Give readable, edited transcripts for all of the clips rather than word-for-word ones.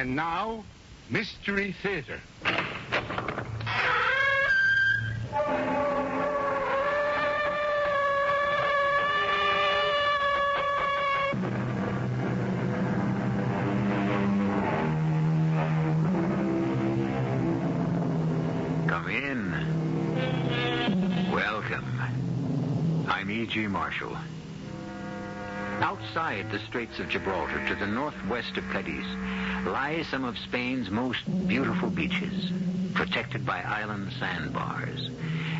And now, Mystery Theater. Come in. Welcome. I'm E.G. Marshall. Outside the Straits of Gibraltar, to the northwest of Cadiz, lies some of Spain's most beautiful beaches, protected by island sandbars.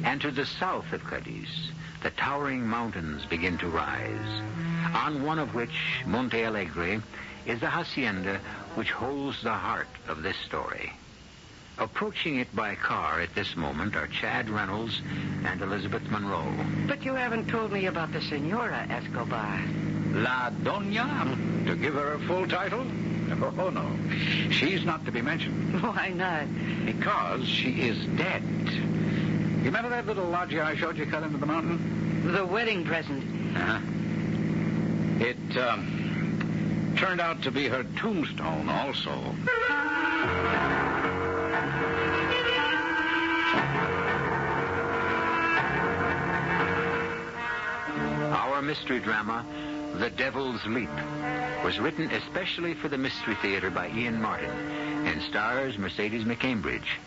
And to the south of Cadiz, the towering mountains begin to rise, on one of which, Monte Alegre, is the hacienda which holds the heart of this story. Approaching it by car at this moment are Chad Reynolds and Elizabeth Monroe. But you haven't told me about the Senora Escobar. La Doña, to give her a full title? Oh, no. She's not to be mentioned. Why not? Because she is dead. You remember that little loggia I showed you cut into the mountain? The wedding present. Uh-huh. It, turned out to be her tombstone also. Our mystery drama, The Devil's Leap, was written especially for the Mystery Theater by Ian Martin and stars Mercedes McCambridge.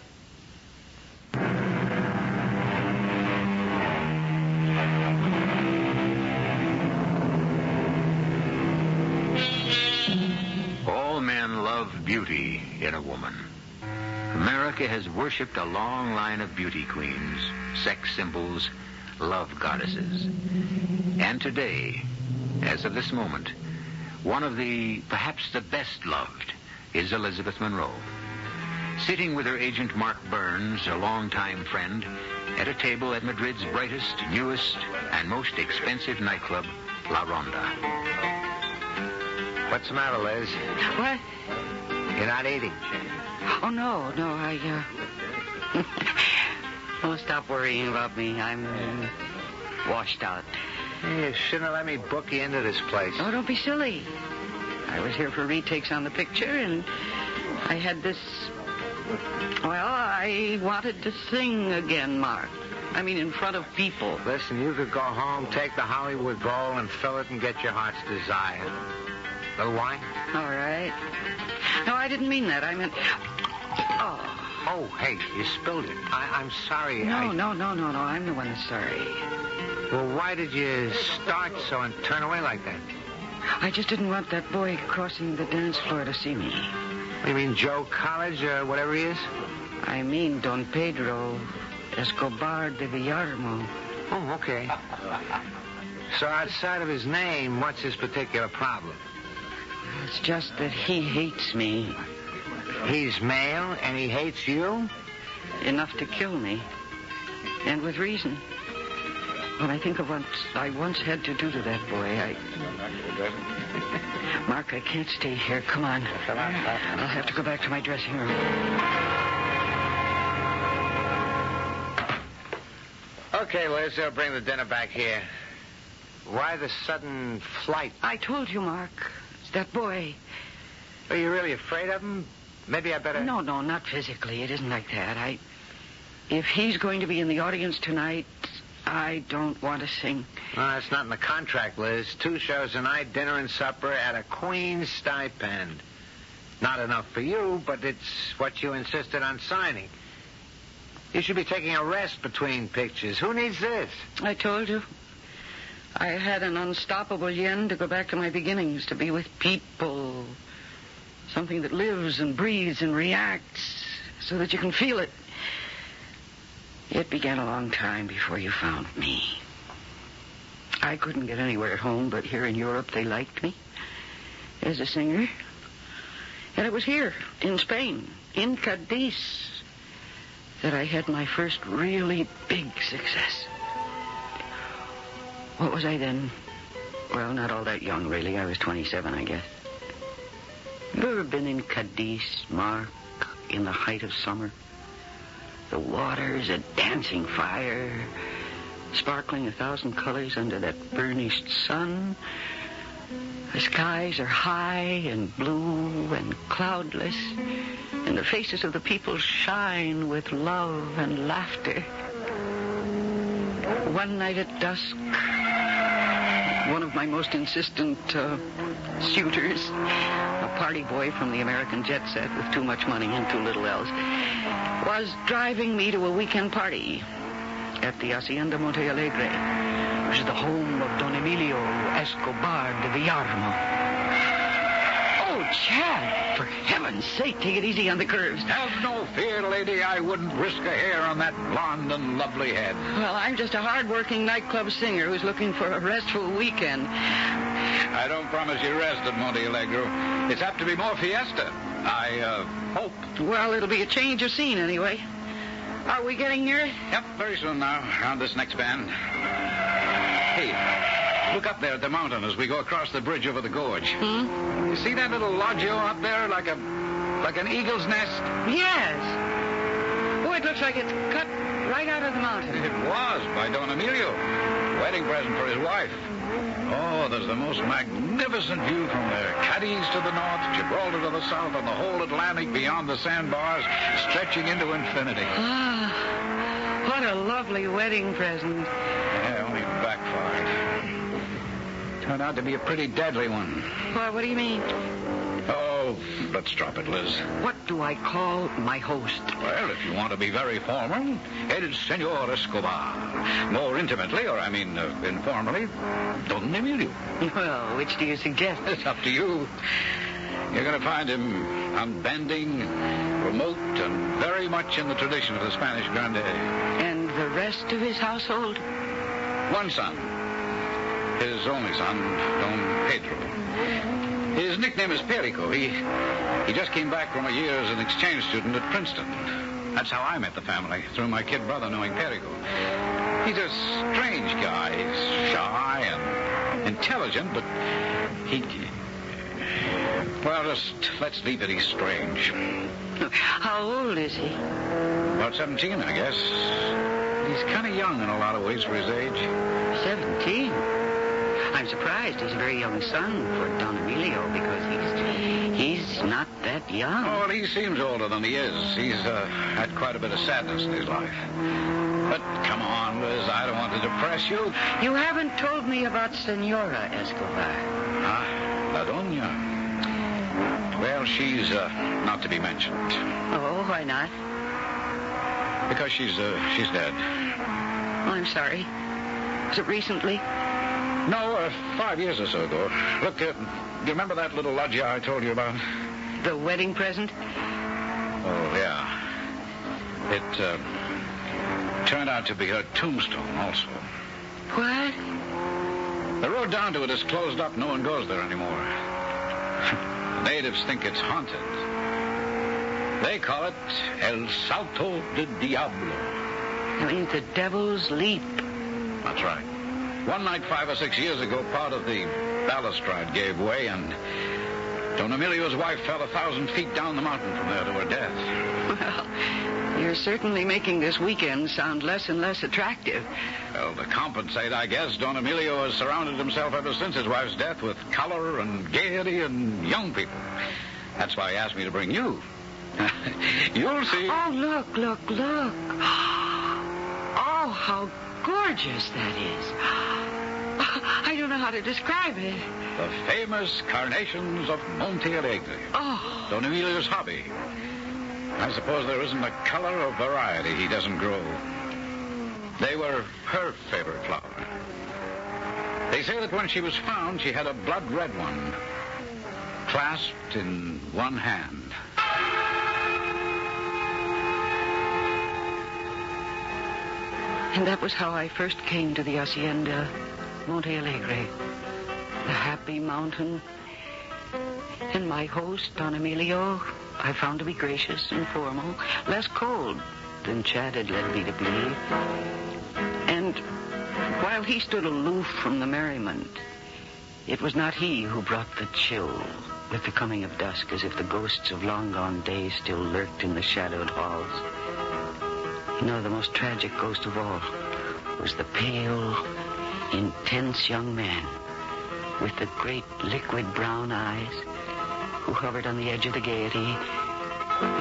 All men love beauty in a woman. America has worshipped a long line of beauty queens, sex symbols, love goddesses. And today, as of this moment, one of the, perhaps the best loved, is Elizabeth Monroe. Sitting with her agent Mark Burns, a longtime friend, at a table at Madrid's brightest, newest, and most expensive nightclub, La Ronda. What's the matter, Liz? What? You're not eating. Oh, no, I, Oh, stop worrying about me. I'm washed out. You shouldn't have let me book you into this place. Oh, don't be silly. I was here for retakes on the picture, and I had this... Well, I wanted to sing again, Mark. I mean, in front of people. Listen, you could go home, take the Hollywood bowl, and fill it and get your heart's desire. Little wine? All right. No, I didn't mean that. I meant... Oh, hey, you spilled it. I'm sorry. No, I'm the one that's sorry. Well, why did you start so and turn away like that? I just didn't want that boy crossing the dance floor to see me. You mean Joe College or whatever he is? I mean Don Pedro Escobar de Villarmo. Oh, okay. So outside of his name, what's his particular problem? It's just that he hates me. He's male and he hates you? Enough to kill me. And with reason. When I think of what I once had to do to that boy, Mark, I can't stay here. Come on. I'll have to go back to my dressing room. Okay, Liz, I'll bring the dinner back here. Why the sudden flight? I told you, Mark. It's that boy. Are you really afraid of him? Maybe I better... No, not physically. It isn't like that. If he's going to be in the audience tonight, I don't want to sing. No, that's not in the contract, Liz. 2 shows a night, dinner and supper at a queen's stipend. Not enough for you, but it's what you insisted on signing. You should be taking a rest between pictures. Who needs this? I told you. I had an unstoppable yen to go back to my beginnings, to be with people. Something that lives and breathes and reacts so that you can feel it. It began a long time before you found me. I couldn't get anywhere at home, but here in Europe they liked me as a singer. And it was here, in Spain, in Cadiz, that I had my first really big success. What was I then? Well, not all that young, really. I was 27, I guess. You ever been in Cadiz, Mark, in the height of summer? The water's a dancing fire, sparkling 1,000 colors under that burnished sun. The skies are high and blue and cloudless, and the faces of the people shine with love and laughter. One night at dusk, one of my most insistent suitors, a party boy from the American jet set with too much money and too little else, was driving me to a weekend party at the hacienda Monte Alegre, which is the home of Don Emilio Escobar de Villarmo. Oh, Chad, for heaven's sake, take it easy on the curves. Have no fear, lady. I wouldn't risk a hair on that blonde and lovely head. Well, I'm just a hard-working nightclub singer who's looking for a restful weekend. I don't promise you rest at Monte Alegre. It's apt to be more fiesta. I hope. Well, it'll be a change of scene anyway. Are we getting near it? Yep, very soon now, around this next bend. Hey, look up there at the mountain as we go across the bridge over the gorge. You see that little loggia up there, like an eagle's nest? Yes. Oh, it looks like it's cut right out of the mountain. It was, by Don Emilio. Wedding present for his wife. Oh, there's the most magnificent view from there. Cadiz to the north, Gibraltar to the south, and the whole Atlantic beyond the sandbars, stretching into infinity. Ah, what a lovely wedding present. Yeah, only backfired. Turned out to be a pretty deadly one. Well, what do you mean? Oh, let's drop it, Liz. What do I call my host? Well, if you want to be very formal, it's Senor Escobar. More intimately, or I mean informally, Don Emilio. Well, which do you suggest? It's up to you. You're going to find him unbending, remote, and very much in the tradition of the Spanish grande. And the rest of his household? One son. His only son, Don Pedro. His nickname is Perico. He just came back from a year as an exchange student at Princeton. That's how I met the family, through my kid brother knowing Perico. He's a strange guy. He's shy and intelligent, but well, just let's leave it. He's strange. How old is he? About 17, I guess. He's kind of young in a lot of ways for his age. 17? I'm surprised he's a very young son for Don Emilio, because he's not that young. Oh, well, he seems older than he is. He's had quite a bit of sadness in his life. But come on, Liz, I don't want to depress you. You haven't told me about Senora Escobar. La Doña. Well, she's not to be mentioned. Oh, why not? Because she's dead. Oh, I'm sorry. Was it recently? No, 5 years or so ago. Look, do you remember that little loggia I told you about? The wedding present? Oh, yeah. It turned out to be her tombstone also. What? The road down to it is closed up. No one goes there anymore. The natives think it's haunted. They call it El Salto de Diablo. I mean, the Devil's Leap. That's right. One night 5 or 6 years ago, part of the balustrade gave way, and Don Emilio's wife fell 1,000 feet down the mountain from there to her death. Well, you're certainly making this weekend sound less and less attractive. Well, to compensate, I guess, Don Emilio has surrounded himself ever since his wife's death with color and gaiety and young people. That's why he asked me to bring you. You'll see. Oh, look. Oh, how gorgeous that is. I don't know how to describe it. The famous carnations of Monte Alegre. Oh. Don Emilio's hobby. I suppose there isn't a color or variety he doesn't grow. They were her favorite flower. They say that when she was found, she had a blood-red one, clasped in one hand. And that was how I first came to the hacienda Monte Alegre, the happy mountain. And my host, Don Emilio, I found to be gracious and formal, less cold than Chad had led me to believe. And while he stood aloof from the merriment, it was not he who brought the chill with the coming of dusk, as if the ghosts of long-gone days still lurked in the shadowed halls. No, the most tragic ghost of all was the pale, intense young man with the great liquid brown eyes, who hovered on the edge of the gaiety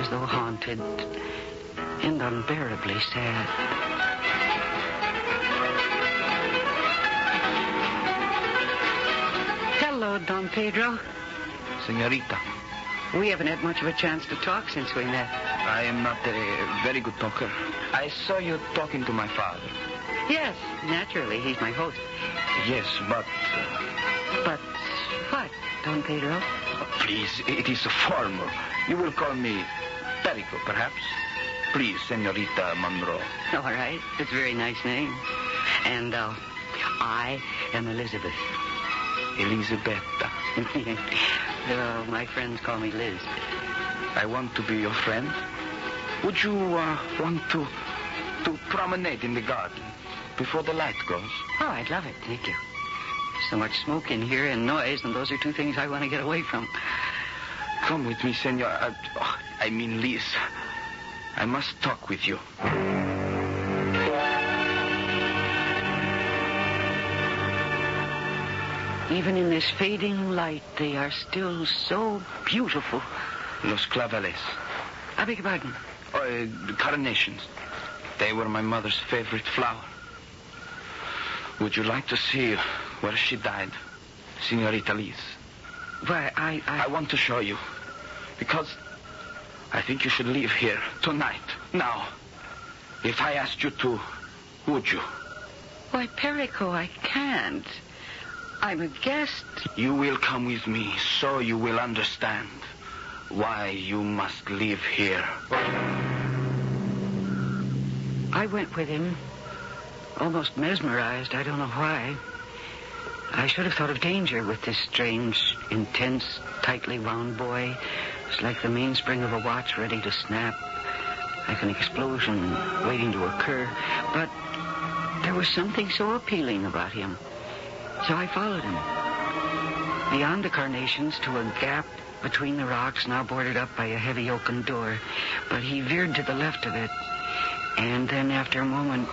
as though haunted and unbearably sad. Hello, Don Pedro. Senorita, We haven't had much of a chance to talk since we met. I am not a very good talker. I saw you talking to my father. Yes, naturally, he's my host. Yes, but... But what, Don Pedro? Please, it is formal. You will call me Perico, perhaps? Please, Senorita Monroe. All right, it's a very nice name. And I am Elizabeth. Elisabetta. My friends call me Liz. I want to be your friend. Would you want to promenade in the garden before the light goes? Oh, I'd love it. Thank you. So much smoke in here and noise, and those are two things I want to get away from. Come with me, Senor. I mean, Liz. I must talk with you. Even in this fading light, they are still so beautiful. Los claveles. I beg your pardon? The carnations. They were my mother's favorite flower. Would you like to see where she died, Senorita Liz? Why, I want to show you. Because I think you should leave here tonight. Now. If I asked you to, would you? Why, Perico, I can't. I'm a guest. You will come with me, so you will understand why you must live here. I went with him, almost mesmerized. I don't know why. I should have thought of danger with this strange, intense, tightly wound boy. It's like the mainspring of a watch ready to snap, like an explosion waiting to occur. But there was something so appealing about him. So I followed him. Beyond the carnations to a gap between the rocks, now boarded up by a heavy oaken door. But he veered to the left of it. And then after a moment,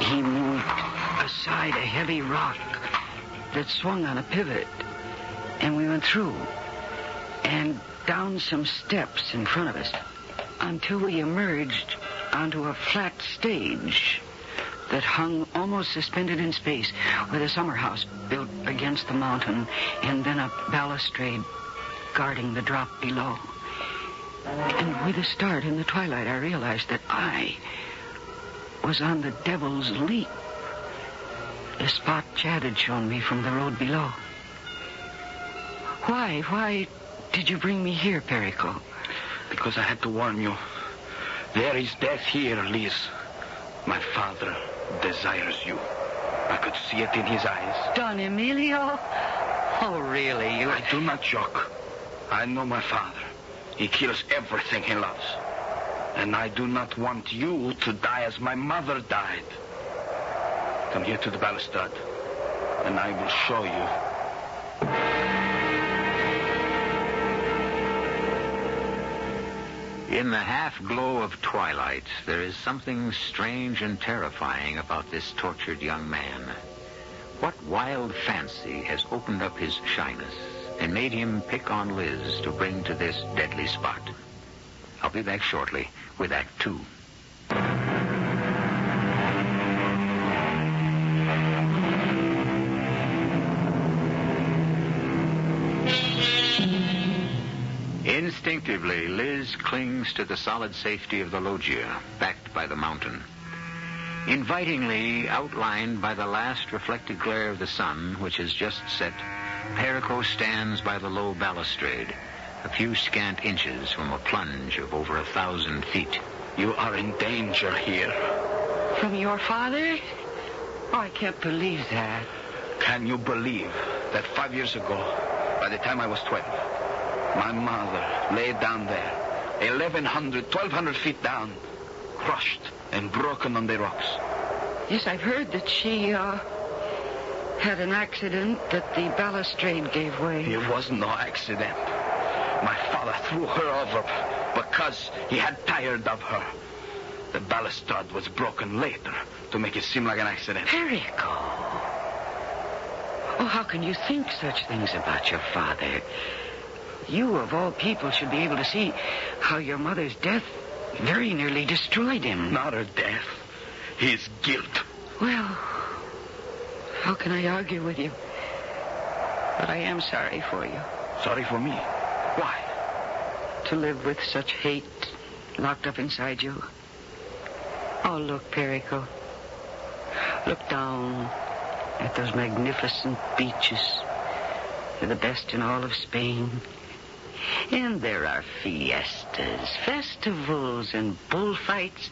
he moved aside a heavy rock that swung on a pivot. And we went through and down some steps in front of us until we emerged onto a flat stage that hung almost suspended in space, with a summer house built against the mountain and then a balustrade guarding the drop below. And with a start in the twilight, I realized that I was on the Devil's Leap, the spot Chad had shown me from the road below. Why did you bring me here, Perico? Because I had to warn you. There is death here, Liz. My father desires you. I could see it in his eyes. Don Emilio? Oh, really? I do not joke. I know my father. He kills everything he loves. And I do not want you to die as my mother died. Come here to the balustrade, and I will show you. In the half-glow of twilight, there is something strange and terrifying about this tortured young man. What wild fancy has opened up his shyness and made him pick on Liz to bring to this deadly spot? I'll be back shortly with Act 2. Instinctively, Liz clings to the solid safety of the loggia, backed by the mountain. Invitingly outlined by the last reflected glare of the sun, which has just set, Perico stands by the low balustrade, a few scant inches from a plunge of over 1,000 feet. You are in danger here. From your father? Oh, I can't believe that. Can you believe that 5 years ago, by the time I was 12, my mother lay down there, 1,200 feet down, crushed and broken on the rocks? Yes, I've heard that she, had an accident, that the balustrade gave way. It was no accident. My father threw her over because he had tired of her. The balustrade was broken later to make it seem like an accident. Perico. Oh, how can you think such things about your father? You, of all people, should be able to see how your mother's death very nearly destroyed him. Not her death. His guilt. Well, how can I argue with you? But I am sorry for you. Sorry for me. Why? To live with such hate locked up inside you. Oh, look, Perico. Look down at those magnificent beaches. They're the best in all of Spain. And there are fiestas, festivals, and bullfights.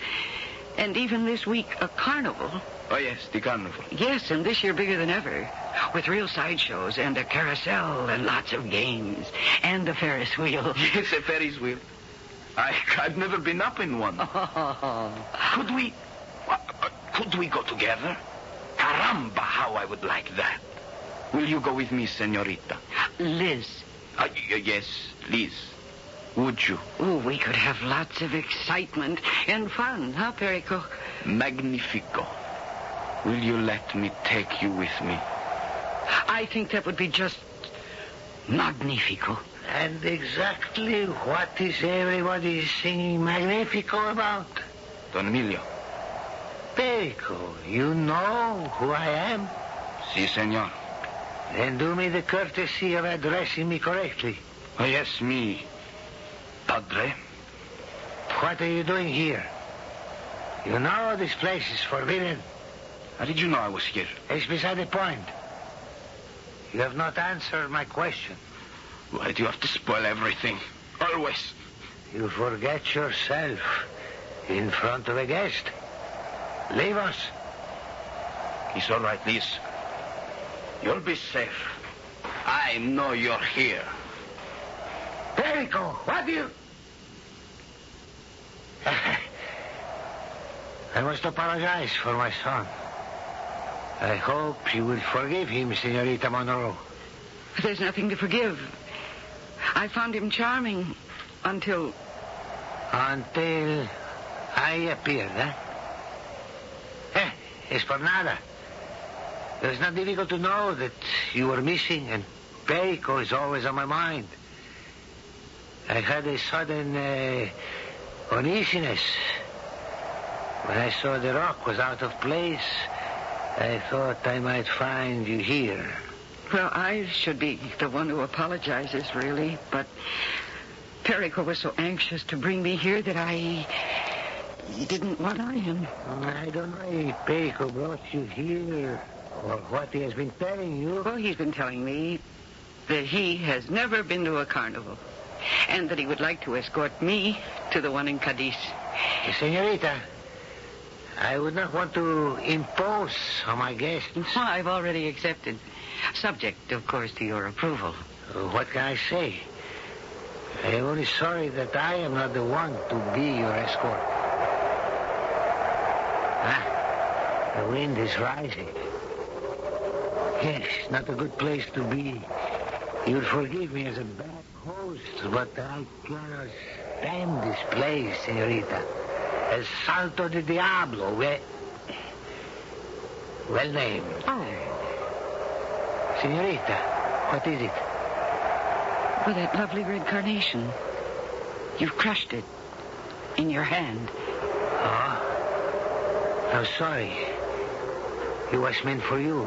And even this week, a carnival. Oh, yes, the carnival. Yes, and this year bigger than ever. With real sideshows and a carousel and lots of games. And a Ferris wheel. Yes, a Ferris wheel. I've never been up in one. Oh. Could we go together? Caramba, how I would like that. Will you go with me, senorita? Liz. Yes, Liz. Would you? Oh, we could have lots of excitement and fun, huh, Perico? Magnifico. Will you let me take you with me? I think that would be just magnifico. And exactly what is everybody singing Magnifico about? Don Emilio. Perico, you know who I am? Si, senor. Then do me the courtesy of addressing me correctly. Oh, yes, me. Padre. What are you doing here? You know this place is forbidden. How did you know I was here? It's beside the point. You have not answered my question. Why do you have to spoil everything? Always. You forget yourself in front of a guest. Leave us. It's all right, Liz. You'll be safe. I know you're here. Perico, what do you... I must apologize for my son. I hope you will forgive him, Senorita Monroe. There's nothing to forgive. I found him charming until... Until I appeared, eh? Es por nada. It's not difficult to know that you were missing, and Perico is always on my mind. I had a sudden uneasiness. When I saw the rock was out of place, I thought I might find you here. Well, I should be the one who apologizes, really, but Perico was so anxious to bring me here that I didn't want him. I don't know if Perico brought you here or what he has been telling you. Well, he's been telling me that he has never been to a carnival and that he would like to escort me to the one in Cadiz. Senorita, I would not want to impose on my guests. Well, I've already accepted. Subject, of course, to your approval. What can I say? I am only sorry that I am not the one to be your escort. The wind is rising. Yes, not a good place to be. You'll forgive me as a bad host, but I cannot stand this place, senorita. El Salto de Diablo, well named. Oh. Senorita, what is it? Well, that lovely red carnation. You've crushed it in your hand. Oh? I'm sorry. It was meant for you.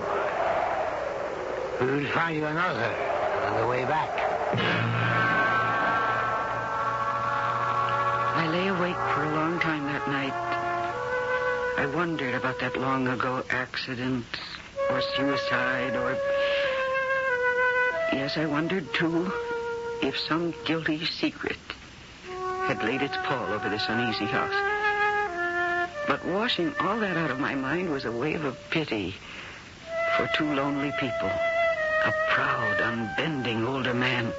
We will find you another on the way back. I lay awake for a long time that night. I wondered about that long ago accident or suicide or... Yes, I wondered, too, if some guilty secret had laid its pall over this uneasy house. But washing all that out of my mind was a wave of pity for two lonely people. A proud, unbending older man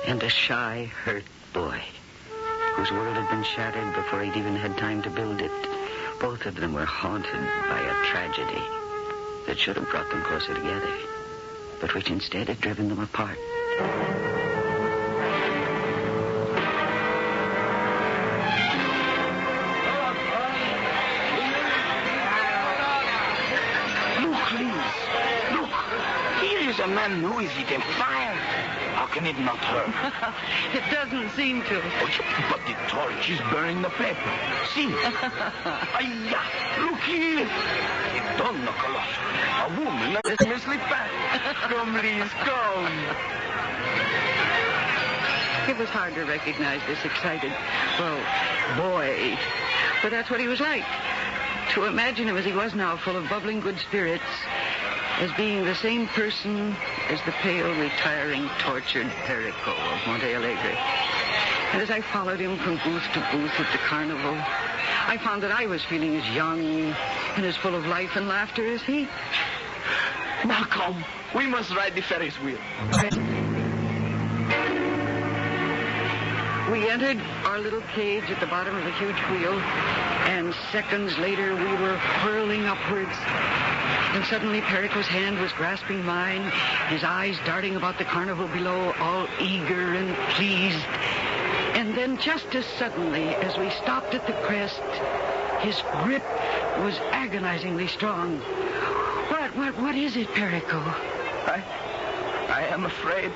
and a shy, hurt boy whose world had been shattered before he'd even had time to build it. Both of them were haunted by a tragedy that should have brought them closer together, but which instead had driven them apart. Look, Liz. Look. Here a man who is eating fire. How can it not hurt? It doesn't seem to. But the torch is burning the paper. See? Ayah, look here. It's Don Nicolas. A woman that is Missly Pat. Come, please, come. It was hard to recognize this excited, boy. But that's what he was like. To imagine him as he was now, full of bubbling good spirits, as being the same person as the pale, retiring, tortured Perico of Monte Alegre. And as I followed him from booth to booth at the carnival, I found that I was feeling as young and as full of life and laughter as he. Now come, we must ride the Ferris wheel. We entered our little cage at the bottom of the huge wheel, and seconds later we were whirling upwards. And suddenly Perico's hand was grasping mine, his eyes darting about the carnival below, all eager and pleased. And then just as suddenly, as we stopped at the crest, his grip was agonizingly strong. What is it, Perico? I am afraid.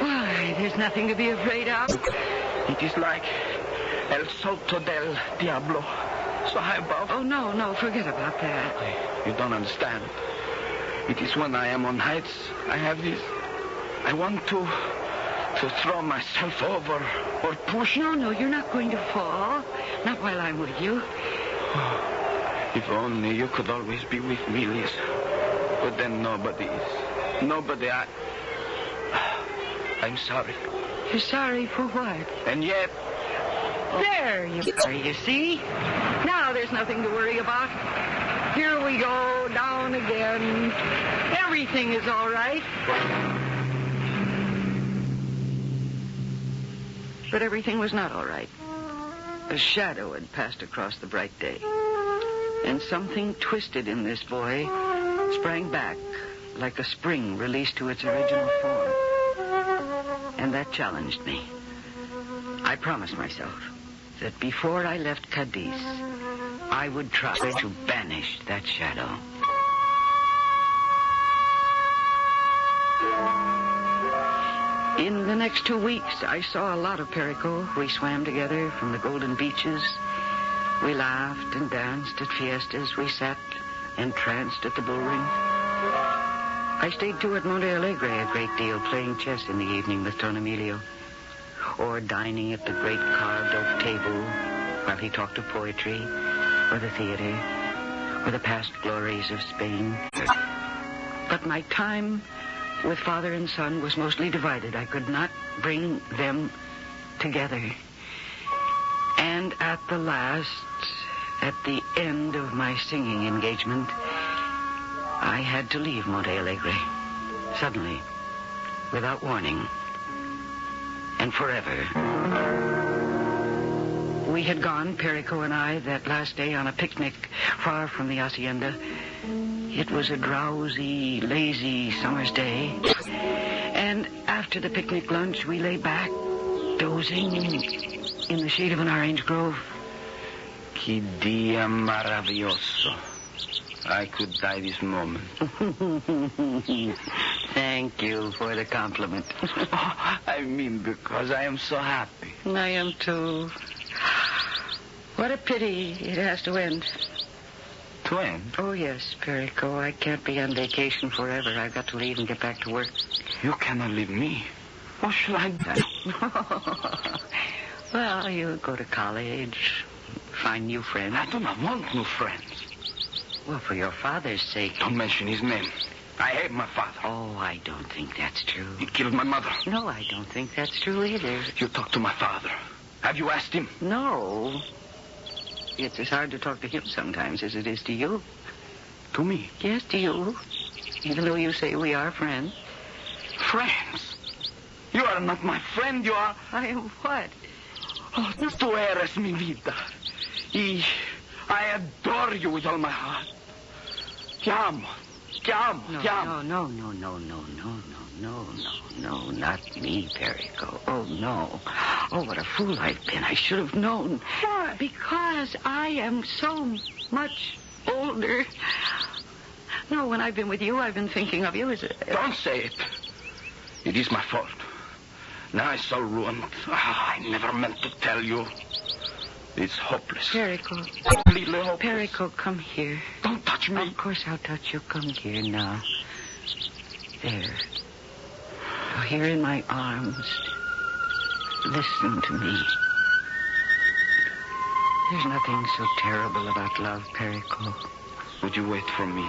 Why, there's nothing to be afraid of. It is like El Salto del Diablo. So high above. Oh, no, forget about that. You don't understand. It is when I am on heights, I have this. I want to throw myself over or push. No, you're not going to fall. Not while I'm with you. If only you could always be with me, Liz. But then nobody is. Nobody. I'm sorry. You're sorry for what? And yet... There you are, you see? Now there's nothing to worry about. Here we go, down again. Everything is all right. But everything was not all right. A shadow had passed across the bright day. And something twisted in this boy sprang back like a spring released to its original form. And that challenged me. I promised myself that before I left Cadiz, I would try to banish that shadow. In the next 2 weeks, I saw a lot of Perico. We swam together from the golden beaches. We laughed and danced at fiestas. We sat entranced at the bullring. I stayed, too, at Monte Alegre a great deal, playing chess in the evening with Don Emilio, or dining at the great carved oak table while he talked of poetry, or the theater, or the past glories of Spain. But my time with father and son was mostly divided. I could not bring them together. And at the last, at the end of my singing engagement, I had to leave Monte Alegre. Suddenly, without warning, and forever. We had gone, Perico and I, that last day on a picnic far from the hacienda. It was a drowsy, lazy summer's day. And after the picnic lunch, we lay back, dozing in the shade of an orange grove. Que dia maravilloso. I could die this moment. Thank you for the compliment. I mean, because I am so happy. I am, too. What a pity it has to end. To end? Oh, yes, Perico. I can't be on vacation forever. I've got to leave and get back to work. You cannot leave me. What should I do? Well, you go to college, find new friends. I do not want new friends. Well, for your father's sake. Don't mention his name. I hate my father. Oh, I don't think that's true. He killed my mother. No, I don't think that's true either. You talked to my father. Have you asked him? No. It's as hard to talk to him sometimes as it is to you. To me? Yes, to you. Even though you say we are friends. Friends? You are not my friend, you are... I am what? Oh, tú eres mi vida. I adore you with all my heart. Te amo. Te amo. Te amo. No, not me, Perico. Oh, no. Oh, what a fool I've been. I should have known. Why? Because I am so much older. No, when I've been with you, I've been thinking of you as a... Don't say it. It is my fault. Now I'm so ruined. I never meant to tell you. It's hopeless. Perico. Completely hopeless. Perico, come here. Don't touch me. Of course I'll touch you. Come here now. There. Now, here in my arms. Listen to me. There's nothing so terrible about love, Perico. Would you wait for me?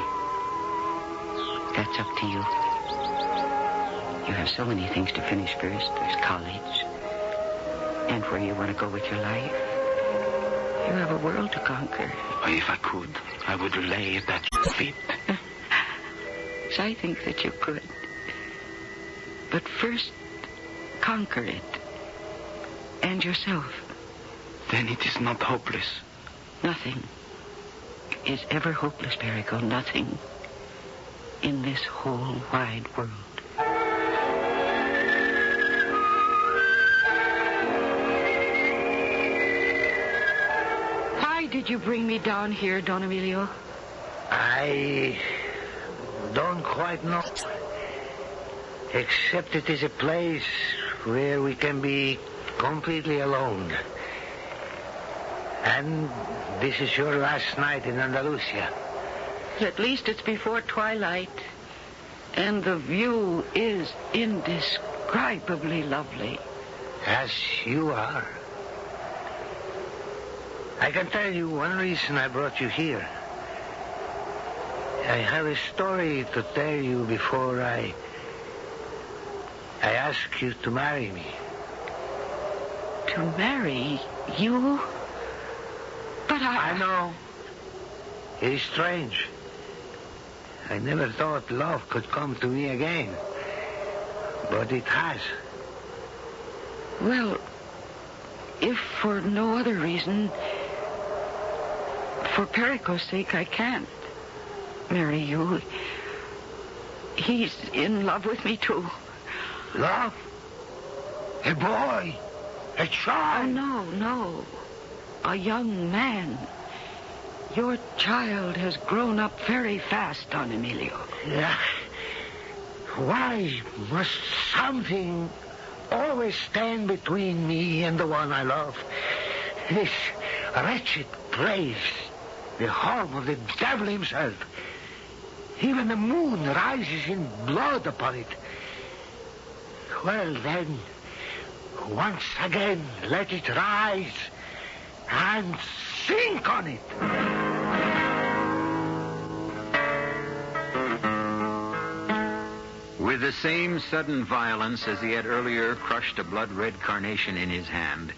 That's up to you. You have so many things to finish first. There's college. And where you want to go with your life. You have a world to conquer. If I could, I would lay at your feet. So I think that you could. But first, conquer it. And yourself. Then it is not hopeless. Nothing is ever hopeless, Perico. Nothing in this whole wide world. Why did you bring me down here, Don Emilio? I don't quite know. Except it is a place where we can be completely alone. And this is your last night in Andalusia. At least it's before twilight. And the view is indescribably lovely. As you are. I can tell you one reason I brought you here. I have a story to tell you before I ask you to marry me. To marry you? But I know. It is strange. I never thought love could come to me again. But it has. Well, if for no other reason, for Perico's sake, I can't marry you. He's in love with me, too. Love? A boy? A child? Oh, no. A young man. Your child has grown up very fast, Don Emilio. Yeah. Why must something always stand between me and the one I love? This wretched place, the home of the devil himself. Even the moon rises in blood upon it. Well, then, once again, let it rise and sink on it. With the same sudden violence as he had earlier crushed a blood-red carnation in his hand,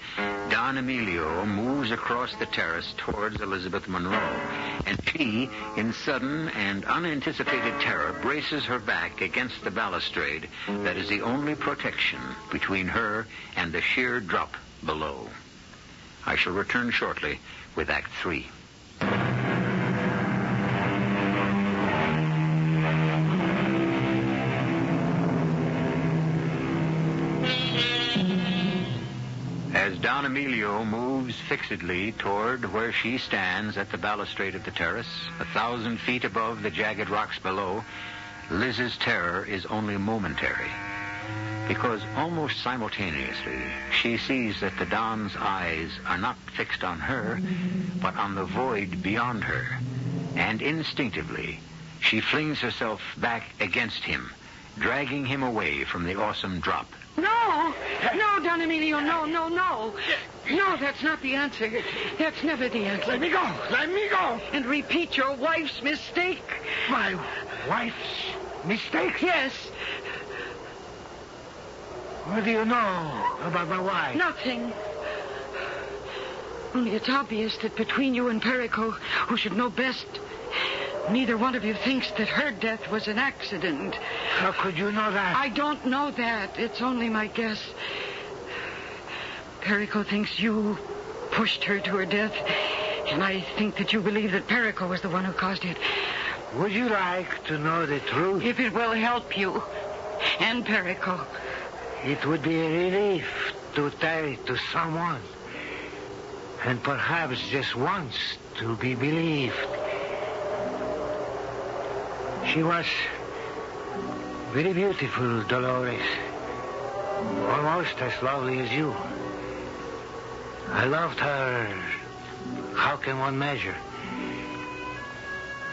Don Emilio moves across the terrace towards Elizabeth Monroe, and she, in sudden and unanticipated terror, braces her back against the balustrade that is the only protection between her and the sheer drop below. I shall return shortly with Act 3. As Don Emilio moves fixedly toward where she stands at the balustrade of the terrace, 1,000 feet above the jagged rocks below, Liz's terror is only momentary. Because almost simultaneously, she sees that the Don's eyes are not fixed on her, but on the void beyond her. And instinctively, she flings herself back against him, dragging him away from the awesome drop. No, Don Emilio, no. No, that's not the answer. That's never the answer. Let me go. And repeat your wife's mistake. My wife's mistake? Yes. What do you know about my wife? Nothing. Only it's obvious that between you and Perico, who should know best, neither one of you thinks that her death was an accident. How could you know that? I don't know that. It's only my guess. Perico thinks you pushed her to her death, and I think that you believe that Perico was the one who caused it. Would you like to know the truth? If it will help you and Perico. It would be a relief to tell it to someone. And perhaps just once to be believed. She was very beautiful, Dolores. Almost as lovely as you. I loved her. How can one measure?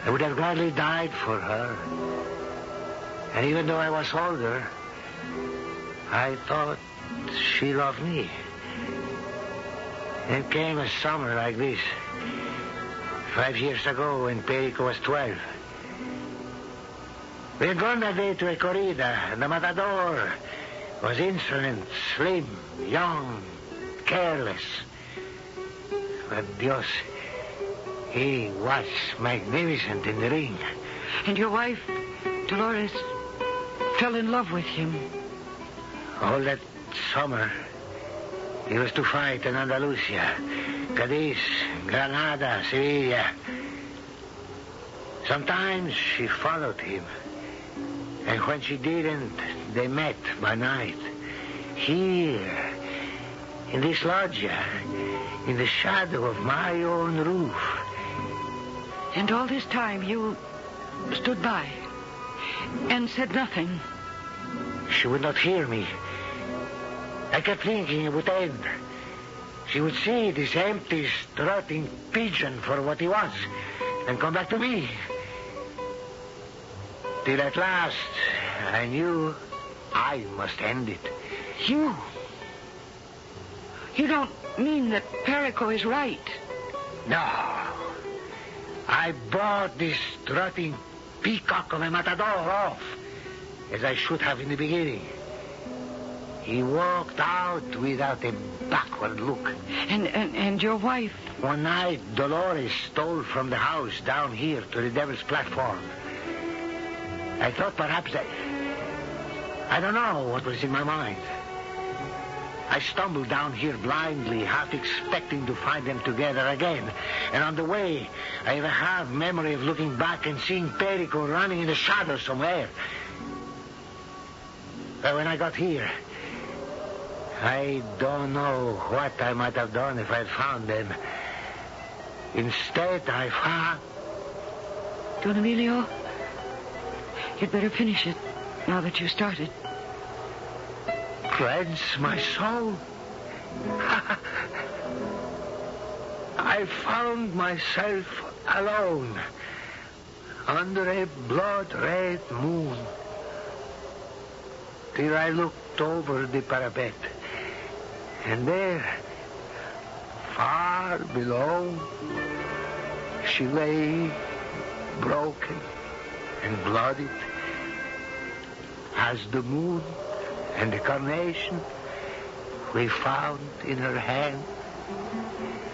I would have gladly died for her. And even though I was older, I thought she loved me. Then came a summer like this, 5 years ago when Perico was 12. We had gone that day to a corrida, and the matador was insolent, slim, young, careless. But Dios, he was magnificent in the ring. And your wife, Dolores, fell in love with him. All that summer, he was to fight in Andalusia, Cadiz, Granada, Sevilla. Sometimes she followed him. And when she didn't, they met by night. Here, in this loggia, in the shadow of my own roof. And all this time you stood by and said nothing. She would not hear me. I kept thinking it would end. She would see this empty, strutting pigeon for what he was and come back to me. Till at last, I knew I must end it. You? You don't mean that Perico is right? No. I brought this strutting peacock of a matador off, as I should have in the beginning. He walked out without a backward look. And your wife? One night, Dolores stole from the house down here to the Devil's Platform. I thought perhaps I don't know what was in my mind. I stumbled down here blindly, half expecting to find them together again. And on the way, I even have memory of looking back and seeing Perico running in the shadows somewhere. But when I got here, I don't know what I might have done if I'd found them. Instead, I found... Don Emilio, you'd better finish it now that you started. Cleanse my soul. I found myself alone under a blood-red moon till I looked over the parapet. And there, far below, she lay broken and bloodied as the moon and the carnation we found in her hand.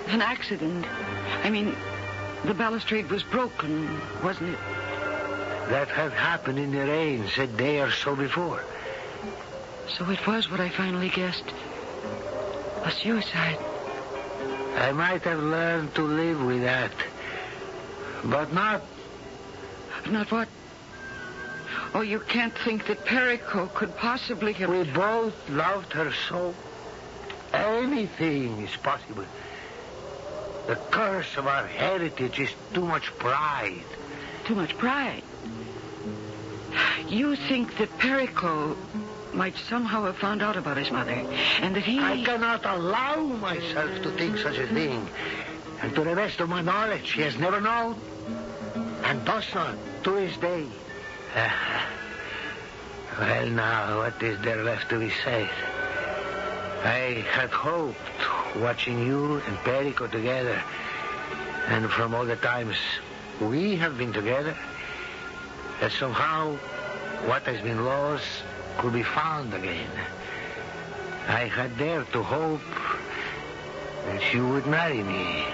An accident. I mean, the balustrade was broken, wasn't it? That had happened in the rains a day or so before. So it was what I finally guessed. A suicide. I might have learned to live with that. But not... Not what? Oh, you can't think that Perico could possibly have... We both loved her so. Anything is possible. The curse of our heritage is too much pride. Too much pride? You think that Perico might somehow have found out about his mother, and that he... I cannot allow myself to think such a thing. And to the best of my knowledge, he has never known, and does not to this day. Well, now, what is there left to be said? I had hoped, watching you and Perico together, and from all the times we have been together, that somehow what has been lost could be found again. I had dared to hope that you would marry me.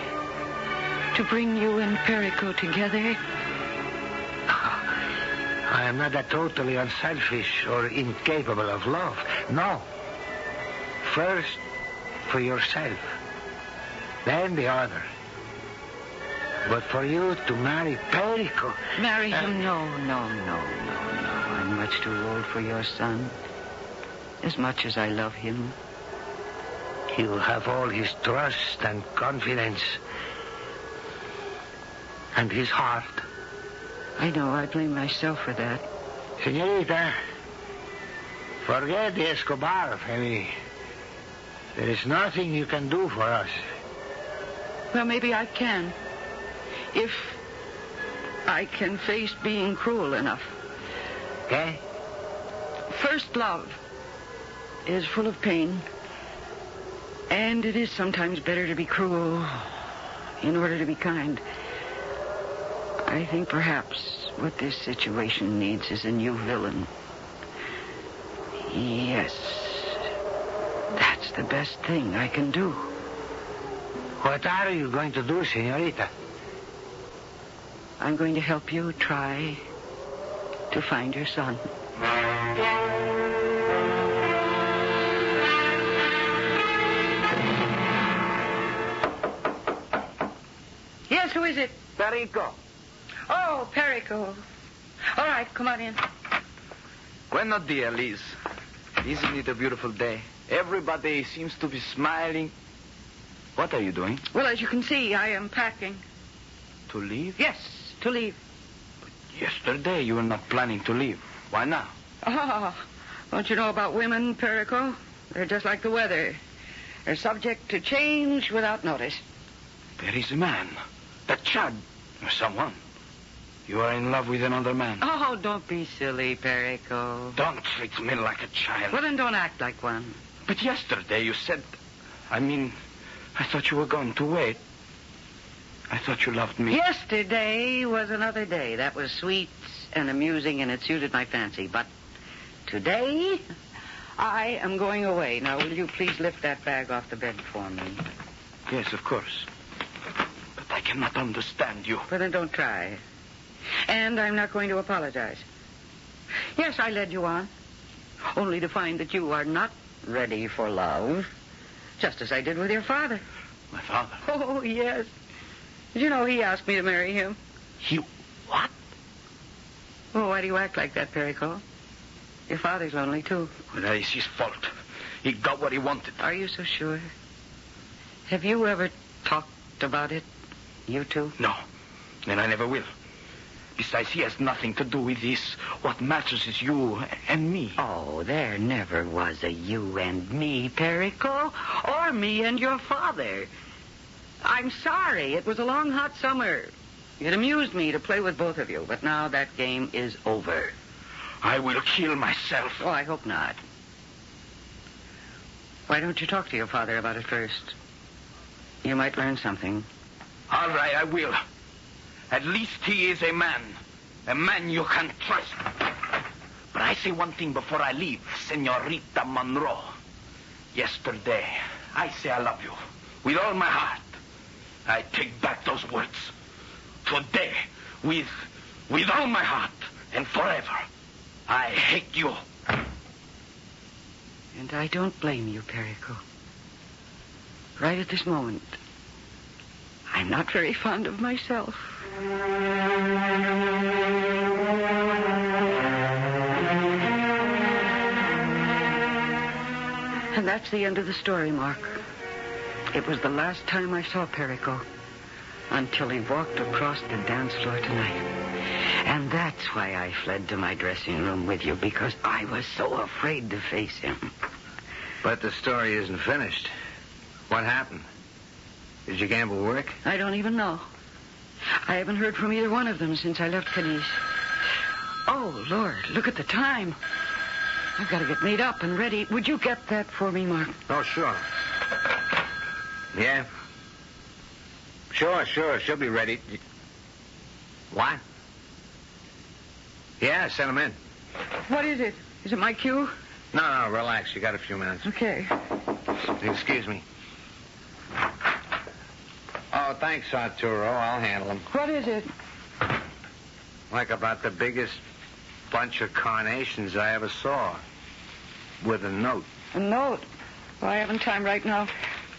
To bring you and Perico together? I am not that totally unselfish or incapable of love. No. First, for yourself. Then the other. But for you to marry Perico... Marry him? No. I'm much too old for your son. As much as I love him. You have all his trust and confidence. And his heart. I know. I blame myself for that. Senorita, forget the Escobar. I mean, there is nothing you can do for us. Well, maybe I can. If I can face being cruel enough. Okay? First love is full of pain. And it is sometimes better to be cruel in order to be kind. I think perhaps what this situation needs is a new villain. Yes. That's the best thing I can do. What are you going to do, senorita? I'm going to help you try to find your son. Yes, who is it? Perico. Oh, Perico. All right, come on in. Buenos dias, Liz. Isn't it a beautiful day? Everybody seems to be smiling. What are you doing? Well, as you can see, I am packing. To leave? Yes, to leave. Yesterday you were not planning to leave. Why now? Oh, don't you know about women, Perico? They're just like the weather. They're subject to change without notice. There is a man. That Chad. Or someone. You are in love with another man. Oh, don't be silly, Perico. Don't treat me like a child. Well, then don't act like one. But yesterday you said... I thought you were going to wait. I thought you loved me. Yesterday was another day. That was sweet and amusing, and it suited my fancy. But today, I am going away. Now, will you please lift that bag off the bed for me? Yes, of course. But I cannot understand you. Well, then don't try. And I'm not going to apologize. Yes, I led you on. Only to find that you are not ready for love. Just as I did with your father. My father? Oh, yes. Did you know he asked me to marry him? You... What? Oh, why do you act like that, Perico? Your father's lonely, too. Well, that is his fault. He got what he wanted. Are you so sure? Have you ever talked about it, you two? No, and I never will. Besides, he has nothing to do with this. What matters is you and me. Oh, there never was a you and me, Perico, or me and your father. I'm sorry. It was a long, hot summer. It amused me to play with both of you, but now that game is over. I will kill myself. Oh, I hope not. Why don't you talk to your father about it first? You might learn something. All right, I will. At least he is a man. A man you can trust. But I say one thing before I leave, Senorita Monroe. Yesterday, I say I love you. With all my heart. I take back those words. Today, with all my heart and forever, I hate you. And I don't blame you, Perico. Right at this moment, I'm not very fond of myself. And that's the end of the story, Mark. It was the last time I saw Perico until he walked across the dance floor tonight. And that's why I fled to my dressing room with you, because I was so afraid to face him. But the story isn't finished. What happened? Did your gamble work? I don't even know. I haven't heard from either one of them since I left Cadiz. Oh, Lord, look at the time. I've got to get made up and ready. Would you get that for me, Mark? Oh, sure. Yeah? Sure. She'll be ready. What? Yeah, send him in. What is it? Is it my cue? No, relax. You got a few minutes. Okay. Excuse me. Oh, thanks, Arturo. I'll handle him. What is it? Like about the biggest bunch of carnations I ever saw. With a note. A note? Well, I haven't time right now.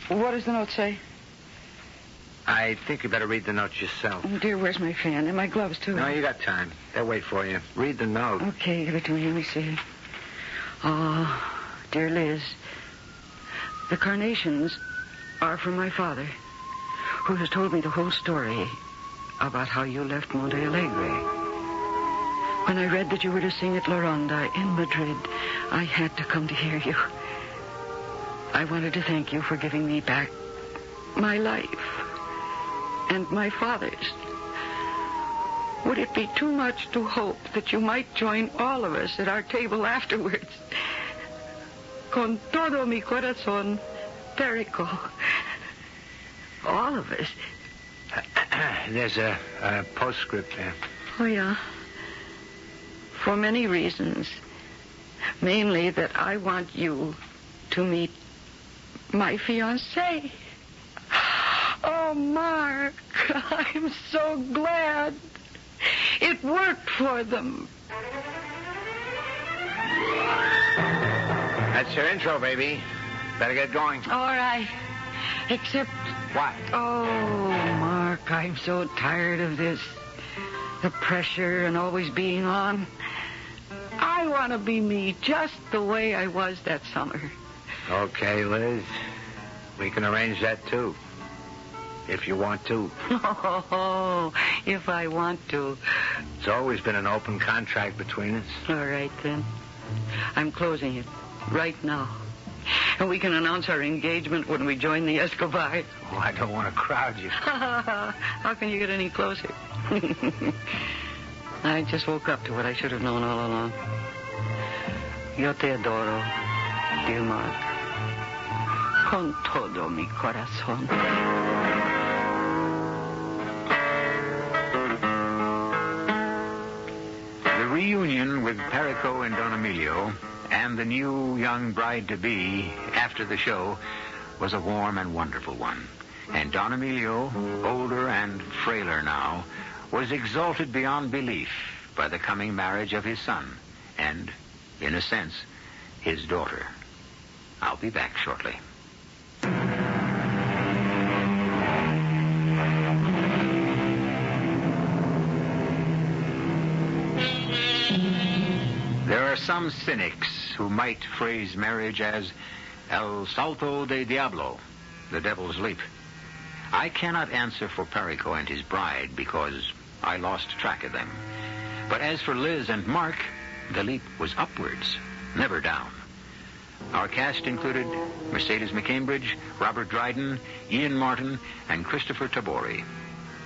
What does the note say? I think you better read the note yourself. Oh, dear, where's my fan? And my gloves, too. No, you got time. They'll wait for you. Read the note. Okay, give it to me. Let me see. Oh, dear Liz, the carnations are from my father, who has told me the whole story about how you left Monte Alegre. When I read that you were to sing at La Ronda in Madrid, I had to come to hear you. I wanted to thank you for giving me back my life and my father's. Would it be too much to hope that you might join all of us at our table afterwards? Con todo mi corazón, Perico. All of us. There's a postscript there. Oh, yeah. For many reasons. Mainly that I want you to meet my fiancé. Oh, Mark, I'm so glad. It worked for them. That's your intro, baby. Better get going. All right. Except... What? Oh, Mark, I'm so tired of this. The pressure and always being on. I want to be me just the way I was that summer. Okay, Liz. We can arrange that, too. If you want to. Oh, if I want to. It's always been an open contract between us. All right, then. I'm closing it right now. And we can announce our engagement when we join the Escobars. Oh, I don't want to crowd you. How can you get any closer? I just woke up to what I should have known all along. Yo te adoro, dear Mark. Con todo mi corazón. The reunion with Perico and Don Emilio and the new young bride-to-be after the show was a warm and wonderful one. And Don Emilio, older and frailer now, was exalted beyond belief by the coming marriage of his son and, in a sense, his daughter. I'll be back shortly. There are some cynics who might phrase marriage as el salto de diablo, the devil's leap. I cannot answer for Perico and his bride because I lost track of them. But as for Liz and Mark, the leap was upwards, never down. Our cast included Mercedes McCambridge, Robert Dryden, Ian Martin, and Christopher Tabori.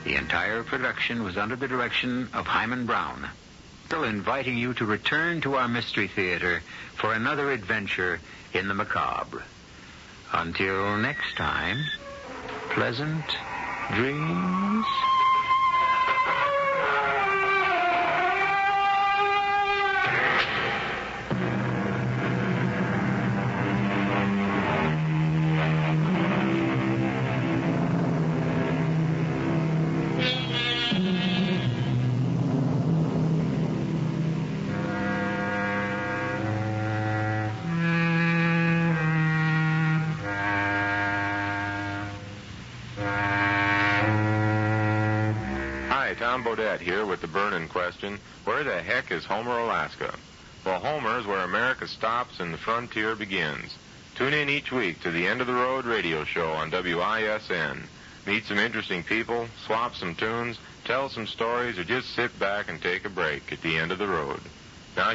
The entire production was under the direction of Hyman Brown. Still inviting you to return to our Mystery Theater for another adventure in the macabre. Until next time, pleasant dreams. Tom Bodette here with the burning question, where the heck is Homer, Alaska? Well, Homer's where America stops and the frontier begins. Tune in each week to the End of the Road radio show on WISN. Meet some interesting people, swap some tunes, tell some stories, or just sit back and take a break at the end of the road.